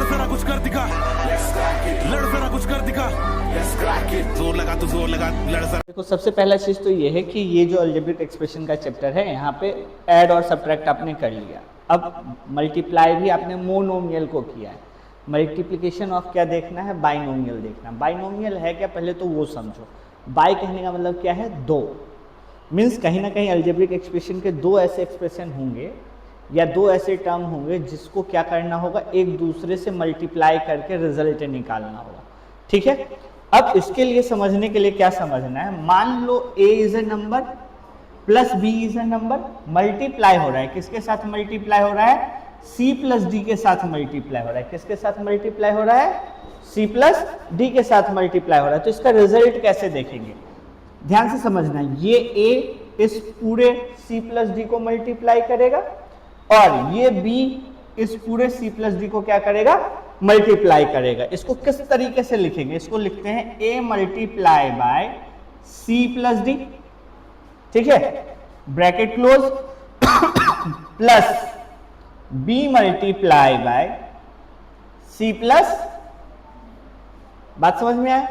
जरा कुछ कर दिखा, लड़ जरा कुछ कर दिखा, जोर लगा तो जोर लगा, लड़ जरा। देखो सबसे पहला चीज़ तो ये है कि ये जो अलजेब्रिक एक्सप्रेशन का चैप्टर है यहाँ पे ऐड और सब्ट्रैक्ट आपने कर लिया। अब मल्टीप्लाई भी आपने मोनोमियल को किया है। मल्टीप्लिकेशन ऑफ क्या देखना है, बाइनोमियल देखना। बाइनोमियल है क्या, पहले तो वो समझो। बाई कहने का मतलब क्या है, दो। मीन्स कहीं ना कहीं अलजेब्रिक एक्सप्रेशन के दो ऐसे एक्सप्रेशन होंगे या दो ऐसे टर्म होंगे जिसको क्या करना होगा, एक दूसरे से मल्टीप्लाई करके रिजल्ट निकालना होगा। ठीक है, अब इसके लिए समझने के लिए क्या समझना है, मान लो a is a number plus b is a number, multiply हो रहा है, किसके साथ मल्टीप्लाई हो रहा है, c प्लस d के साथ मल्टीप्लाई हो रहा है। किसके साथ मल्टीप्लाई हो रहा है, c प्लस d के साथ मल्टीप्लाई हो रहा है। तो इसका रिजल्ट कैसे देखेंगे, ध्यान से समझना। ये a इस पूरे c प्लस d को मल्टीप्लाई करेगा और ये b इस पूरे c प्लस d को क्या करेगा, मल्टीप्लाई करेगा। इसको किस तरीके से लिखेंगे, इसको लिखते हैं a multiply by c plus d, ठीक है, bracket close, plus b multiply by c plus, बात समझ में आया।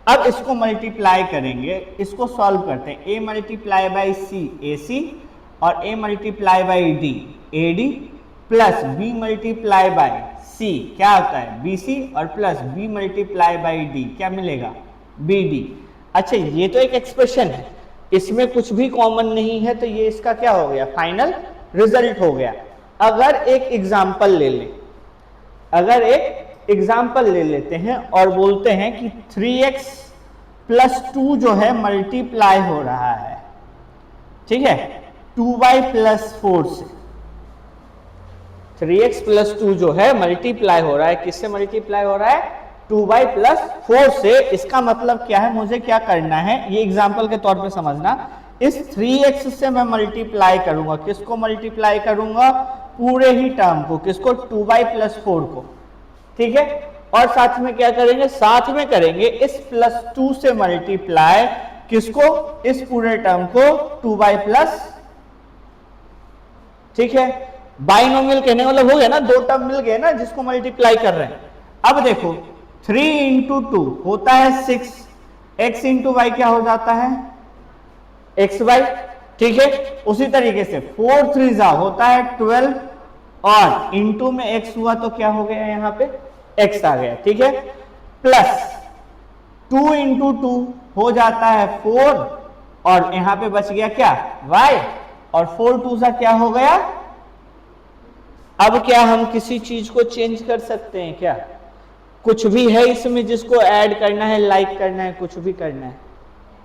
अब इसको मल्टीप्लाई करेंगे, इसको सॉल्व करते हैं। a multiply by c ac और a multiply by d ad plus b multiply by c क्या होता है bc और plus b multiply by d क्या मिलेगा bd। अच्छा ये तो एक एक्सप्रेशन है, इसमें कुछ भी कॉमन नहीं है, तो ये इसका क्या हो गया, फाइनल रिजल्ट हो गया। अगर एक एग्जाम्पल ले लें, अगर एक एग्जाम्पल ले लेते हैं और बोलते हैं कि 3x प्लस 2 जो है मल्टीप्लाई हो रहा है, ठीक है, 2y प्लस 4 से। 3x प्लस 2 जो है मल्टीप्लाई हो रहा है, किससे मल्टीप्लाई हो रहा है, 2y प्लस 4 से। इसका मतलब क्या है, मुझे क्या करना है, ये एग्जाम्पल के तौर पे समझना। इस 3x से मैं मल्टीप्लाई करूंगा, किसको मल्टीप्लाई करूंगा, पूरे ही टर्म को, किसको, 2y प्लस 4 को, ठीक है। और साथ में क्या करेंगे, साथ में करेंगे इस प्लस 2 से मल्टीप्लाई किसको, इस पूरे टर्म को 2y प्लस, ठीक है। बाइनोमियल कहने वाला हो गया ना, दो टर्म मिल गए ना जिसको मल्टीप्लाई कर रहे हैं। अब देखो 3 इंटू 2 होता है 6, x इंटू वाई क्या हो जाता है xy, ठीक है। उसी तरीके से 4 3 जा होता है 12 और इंटू में x हुआ तो क्या हो गया, यहाँ पे x आ गया, ठीक है। प्लस 2 इंटू 2 हो जाता है 4 और यहाँ पे बच गया क्या, y, और 4 2 सा क्या हो गया। अब क्या हम किसी चीज को चेंज कर सकते हैं क्या, कुछ भी है इसमें जिसको ऐड करना है, लाइक करना है, कुछ भी करना है,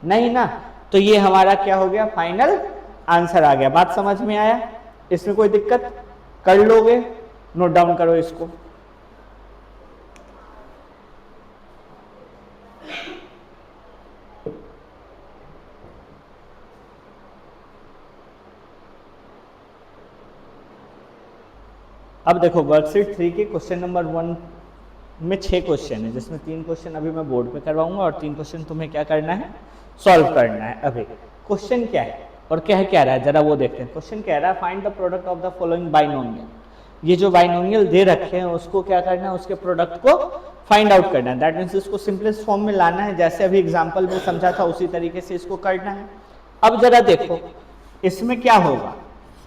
नहीं ना। तो ये हमारा क्या हो गया, फाइनल आंसर आ गया। बात समझ में आया, इसमें कोई दिक्कत, कर लोगे, नोट डाउन करो इसको। अब देखो वर्कशीट 3 के क्वेश्चन नंबर 1 में 6 क्वेश्चन है, जिसमें 3 क्वेश्चन अभी मैं बोर्ड पे करवाऊंगा और 3 क्वेश्चन तुम्हें क्या करना है, सॉल्व करना है। अभी क्वेश्चन क्या है और क्या है, क्या रहा है, जरा वो देखते हैं। क्वेश्चन कह रहा है find the product of the following binomial. ये जो बाइनोमियल दे रखे हैं उसको क्या करना है, उसके प्रोडक्ट को फाइंड आउट करना है। दैट मीन्स इसको सिंपलेस्ट फॉर्म में लाना है, जैसे अभी एग्जाम्पल में समझा था उसी तरीके से इसको करना है। अब जरा देखो इसमें क्या होगा,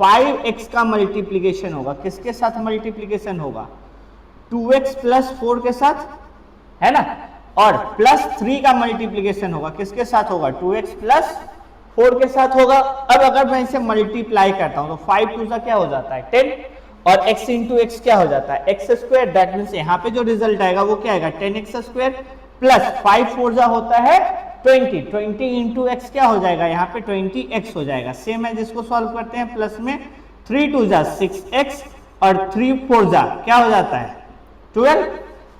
5x का मल्टीप्लीकेशन होगा, किसके साथ मल्टीप्लीकेशन होगा, 2x प्लस 4 के साथ, है ना, और प्लस 3 का मल्टीप्लीकेशन होगा, किसके साथ होगा, 2x प्लस 4 के साथ होगा। अब अगर मैं इसे मल्टीप्लाई करता हूं तो 5 2 सा क्या हो जाता है 10 और x इंटू एक्स क्या हो जाता है एक्स स्क्वायर। दैट मीन्स यहाँ पे जो रिजल्ट आएगा वो क्या आएगा 10x स्क्वायर प्लस 5 4 जा होता है 20, 20 इंटू एक्स क्या हो जाएगा, यहाँ पे 20x हो जाएगा। सेम है जिसको सॉल्व करते हैं, प्लस में 3 2 जा 6x और 3 4 जा क्या हो जाता है 12।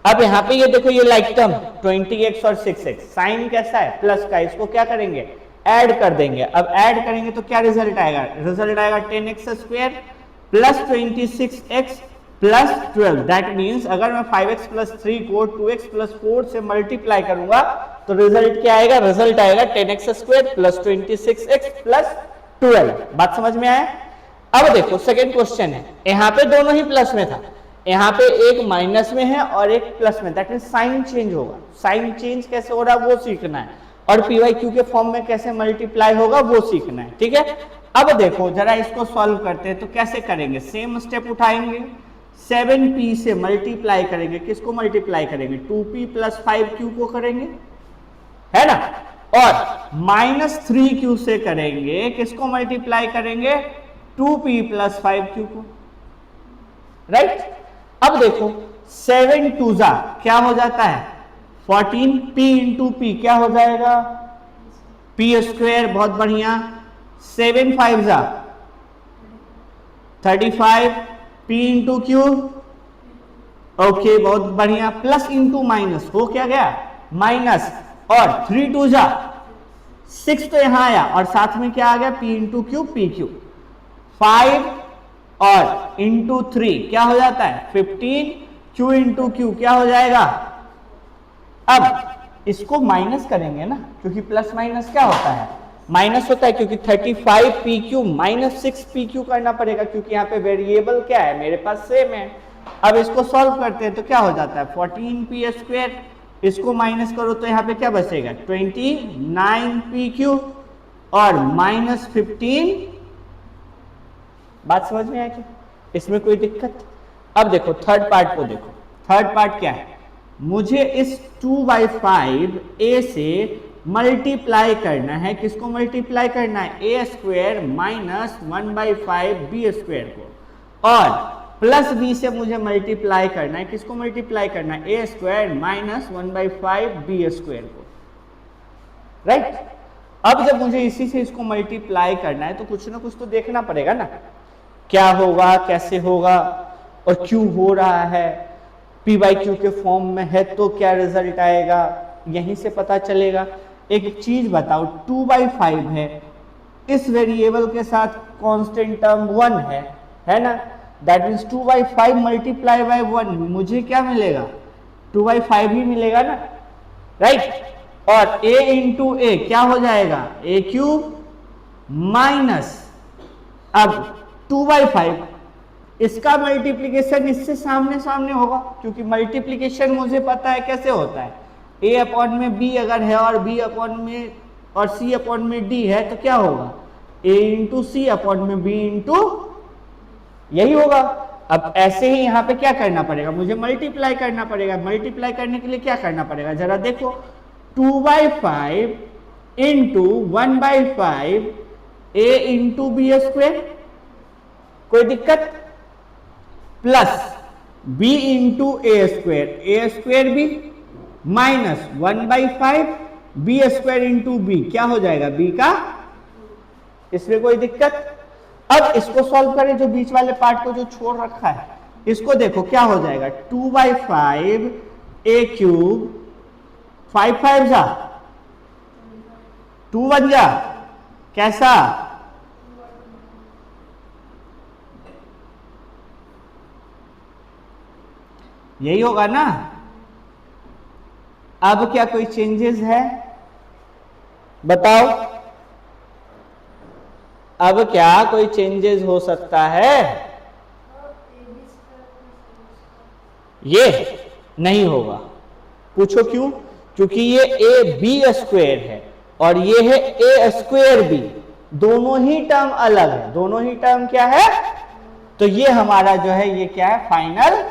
अब यहाँ पे ये देखो ये लाइक टर्म 20x और 6x, साइन कैसा है प्लस का, इसको क्या करेंगे ऐड कर देंगे। अब ऐड करेंगे तो क्या रिजल्ट आएगा, रिजल्ट आएगा 10x square plus 26x plus 12। That means अगर मैं 5x प्लस 3 को 2x प्लस 4 से मल्टीप्लाई करूंगा तो रिजल्ट क्या आएगा, रिजल्ट आएगा 10x square plus 26x plus 12। बात समझ में आया। अब देखो सेकेंड क्वेश्चन है, यहाँ पे दोनों ही प्लस में था, यहाँ पे एक माइनस में है और एक प्लस में, दैट मीन साइन चेंज होगा। साइन चेंज कैसे हो रहा है वो सीखना है, और पी वाई क्यू के फॉर्म में कैसे मल्टीप्लाई होगा वो सीखना है, ठीक है। अब देखो जरा इसको सॉल्व करते हैं, तो कैसे करेंगे, सेम स्टेप उठाएंगे, 7p से मल्टीप्लाई करेंगे, किसको मल्टीप्लाई करेंगे, 2p प्लस 5q को करेंगे, है ना, और माइनस 3q से करेंगे, किसको मल्टीप्लाई करेंगे, 2p प्लस 5q को, राइट। अब देखो 7 2 जा क्या हो जाता है 14, p इंटू पी क्या हो जाएगा p स्क्वायर, बहुत बढ़िया, 7 5 जा 35, p इंटू क्यू, ओके बहुत बढ़िया, प्लस इंटू माइनस हो क्या गया माइनस, और 3 2 जा 6 तो यहां आया, और साथ में क्या आ गया p into Q, P Q, 5 और इंटू 3 क्या हो जाता है 15, q इंटू क्यू क्या हो जाएगा। अब इसको माइनस करेंगे ना, क्योंकि प्लस माइनस क्या होता है माइनस होता है, क्योंकि 35 P Q minus 6 P Q करना पड़ेगा, क्योंकि यहाँ पे वेरिएबल क्या है मेरे पास सेम है। अब इसको सॉल्व करते हैं तो क्या हो जाता है 14 पी स्क्वायर, इसको माइनस करो तो यहाँ पे क्या बचेगा 29 पी क्यू और माइनस 15। बात समझ में आई क्या, इसमें कोई दिक्कत। अब देखो थर्ड पार्ट को देखो, थर्ड पार्ट क्या है, मुझे इस 2/5 a से मल्टीप्लाई करना है, किसको मल्टीप्लाई करना है a square minus 1/5 b square को, और प्लस b से मुझे मल्टीप्लाई करना है, किसको मल्टीप्लाई करना है a square minus 1/5 b square को, राइट। अब जब मुझे इसी से इसको मल्टीप्लाई करना है तो कुछ ना कुछ तो देखना पड़ेगा ना, क्या होगा कैसे होगा, और क्यों हो रहा है, पी बाई क्यू के फॉर्म में है तो क्या रिजल्ट आएगा यहीं से पता चलेगा। एक चीज बताओ 2/5 है, इस वेरिएबल के साथ कांस्टेंट टर्म 1 है ना, दैट मीन्स 2/5 मल्टीप्लाई बाय 1 मुझे क्या मिलेगा 2/5 ही मिलेगा ना, राइट। और a इंटू ए क्या हो जाएगा a क्यूब माइनस, अब 2/5 इसका मल्टीप्लीकेशन इससे सामने सामने होगा, क्योंकि मल्टीप्लीकेशन मुझे पता है कैसे होता है, a अपॉन में b अगर है और b अपॉन में और c अपॉन में d है तो क्या होगा a इंटू सी अपॉन में b इंटू, यही होगा। अब ऐसे ही यहाँ पे क्या करना पड़ेगा, मुझे मल्टीप्लाई करना पड़ेगा, मल्टीप्लाई करने के लिए क्या करना पड़ेगा जरा देखो, 2/5 into 1/5 a into B square, कोई दिक्कत, plus b into A square भी minus 1/5 B square into B क्या हो जाएगा b का, इसमें कोई दिक्कत। अब इसको सॉल्व करें, जो बीच वाले पार्ट को जो छोड़ रखा है इसको देखो क्या हो जाएगा 2/5 a क्यूब, 5 5 जा 2 1 जा, कैसा, यही होगा ना। अब क्या कोई चेंजेस है बताओ, अब क्या कोई चेंजेस हो सकता है, ये नहीं होगा, पूछो क्यों, क्योंकि ये ए बी स्क्वायर है और ये है ए स्क्वायर बी, दोनों ही टर्म अलग है, दोनों ही टर्म क्या है, तो ये हमारा जो है ये क्या है फाइनल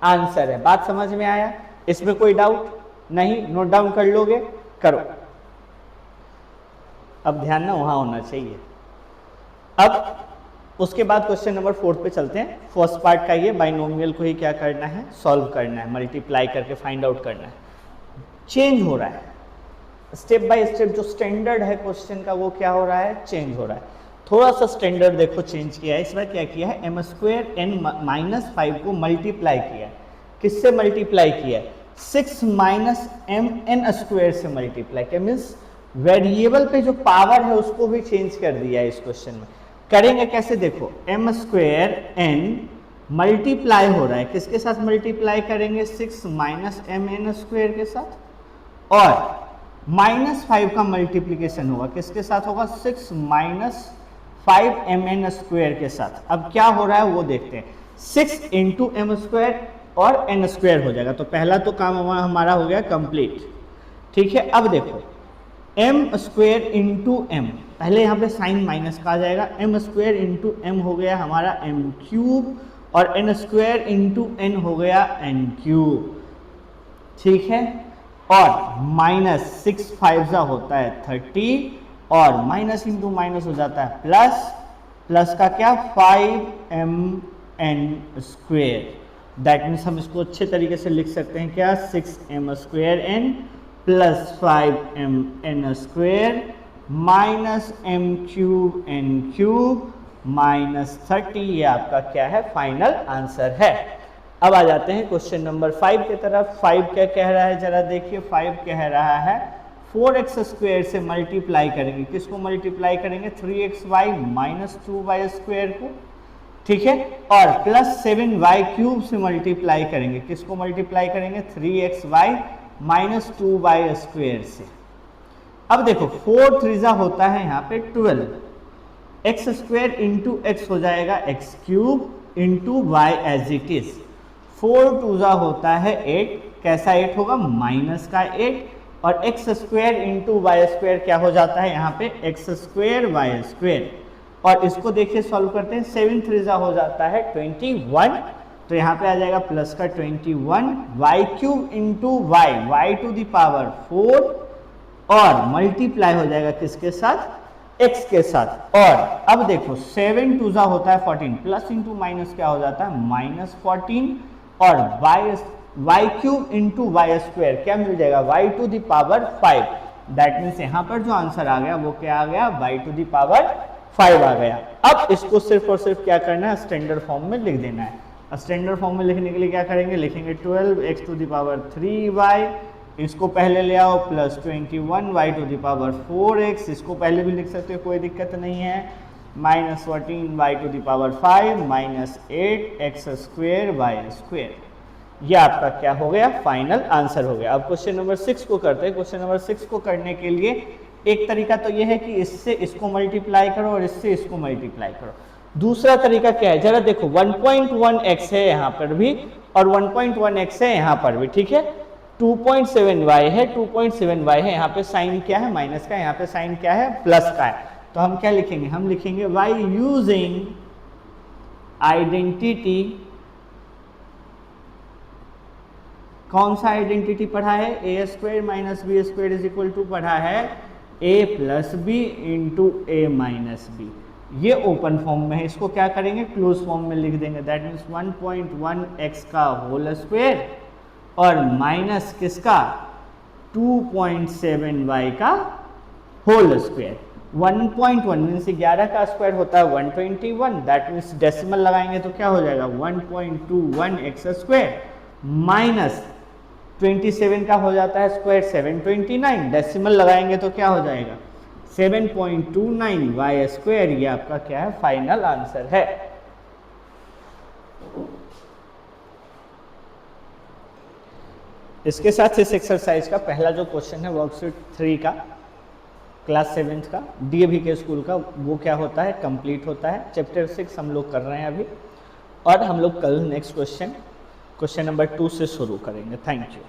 आंसर है। बात समझ में आया, इसमें कोई डाउट नहीं, नोट डाउन कर लोगे, करो। अब ध्यान ना वहां होना चाहिए। अब उसके बाद क्वेश्चन नंबर 4 पे चलते हैं। फर्स्ट पार्ट का ये बाइनोमियल को ही क्या करना है, सॉल्व करना है, मल्टीप्लाई करके फाइंड आउट करना है। चेंज हो रहा है स्टेप बाय स्टेप, जो स्टैंडर्ड है क्वेश्चन का वो क्या हो रहा है, चेंज हो रहा है। थोड़ा सा स्टैंडर्ड देखो चेंज किया है, इसमें क्या किया है, m स्क्वायर n माइनस 5 को मल्टीप्लाई किया है, किससे मल्टीप्लाई किया है, 6 माइनस m n स्क्वायर से मल्टीप्लाई किया, मीन्स वेरिएबल पे जो पावर है उसको भी चेंज कर दिया है इस क्वेश्चन में। करेंगे कैसे देखो, m स्क्वायर n मल्टीप्लाई हो रहा है, किसके साथ मल्टीप्लाई करेंगे, 6 माइनस m n स्क्वायर के साथ, और माइनस 5 का मल्टीप्लीकेशन होगा, किसके साथ होगा, 6 माइनस 5 mn स्क्वायर के साथ। अब क्या हो रहा है वो देखते हैं, 6 इंटू एम स्क्वायर और एन स्क्वायर हो जाएगा। तो पहला तो काम हमारा हो गया कंप्लीट, ठीक है। अब देखो एम स्क्वायर इंटू एम, पहले यहाँ पे साइन माइनस का आ जाएगा, एम स्क्वायर इंटू एम हो गया हमारा एम क्यूब, और एन स्क्वायर इंटू एन हो गया एन क्यूब, ठीक है। और माइनस 6 5 होता है 30, और माइनस इंटू माइनस हो जाता है प्लस, प्लस का क्या 5m n square, that means हम इसको अच्छे तरीके से लिख सकते हैं क्या 6m square n plus 5m n square minus m cube n cube minus 30, ये आपका क्या है फाइनल आंसर है। अब आ जाते हैं क्वेश्चन नंबर 5 की तरफ। 5 क्या कह रहा है जरा देखिए, 5 कह रहा है 4x स्क्वेयर से मल्टीप्लाई करेंगे, किसको मल्टीप्लाई करेंगे 3xy माइनस 2y स्क्वेयर को, ठीक है, और प्लस 7y क्यूब से मल्टीप्लाई करेंगे, किसको मल्टीप्लाई करेंगे 3xy माइनस 2y स्क्वेयर से। अब देखो 4 3 होता है यहाँ पे 12, एक्स स्क्वेयर इंटू एक्स हो जाएगा X cube into Y as it is, 4 2 होता है 8, कैसा 8 होगा माइनस का 8, और X square into Y square क्या हो जाता है यहाँ पे एक्स स्क्वेयर वाई स्क्वेयर, और इसको देखिए सॉल्व करते हैं, 7 3 हो जाता है 21, तो यहाँ पे आ जाएगा प्लस का 21, y cube into y, y to the power 4, और मल्टीप्लाई हो जाएगा किसके साथ x के साथ। और अब देखो 7 2 होता है 14, प्लस इंटू माइनस क्या हो जाता है माइनस 14, और y cube into Y square क्या मिल जाएगा y to the power 5, that means यहाँ पर जो आंसर आ गया वो क्या आ गया y टू द पावर 5 आ गया। अब इसको सिर्फ और सिर्फ क्या करना है स्टैंडर्ड फॉर्म में लिख देना है। स्टैंडर्ड फॉर्म में लिखने के लिए क्या करेंगे, लिखेंगे 12x to the power 3y, इसको पहले ले आओ plus 21 y to the power 4x, इसको पहले भी लिख सकते हो कोई दिक्कत नहीं है, minus 14 y to the power 5 minus 8 x square y square, ये आपका क्या हो गया फाइनल आंसर हो गया। अब क्वेश्चन नंबर 6 को करते हैं। क्वेश्चन नंबर 6 को करने के लिए एक तरीका तो ये है कि इससे इसको मल्टीप्लाई करो और इससे इसको मल्टीप्लाई करो। दूसरा तरीका क्या है जरा देखो, 1.1x है यहाँ पर भी और 1.1x है यहाँ पर भी, ठीक है, 2.7y है, 2.7y है, यहाँ पे साइन क्या है माइनस का, यहाँ पे साइन क्या है प्लस का है, तो हम क्या लिखेंगे, हम लिखेंगे y यूजिंग आइडेंटिटी, कौन सा आइडेंटिटी पढ़ा है, A square minus B square is equal to पढ़ा है a plus B into A minus B, ये ओपन फॉर्म में है, इसको क्या करेंगे क्लोज फॉर्म में लिख देंगे, दैट मीन्स 1.1x का होल स्क्वायर और माइनस किसका 2.7y का होल स्क्वायर। 1.1 मीन्स 11 का स्क्वायर होता है 121, दैट मीन्स डेसिमल लगाएंगे तो क्या हो जाएगा 1.21x स्क्वायर माइनस 27 का हो जाता है स्क्वायर 729, डेसिमल लगाएंगे तो क्या हो जाएगा 7.29y स्क्वायर, ये आपका क्या है फाइनल आंसर है। इसके साथ इस एक्सरसाइज का पहला जो क्वेश्चन है वर्कशीट 3 का क्लास 7th का डीएवी के स्कूल का, वो क्या होता है कंप्लीट होता है। चैप्टर 6 हम लोग कर रहे हैं अभी, और हम लोग कल नेक्स्ट क्वेश्चन नंबर 2 से शुरू करेंगे। Thank you.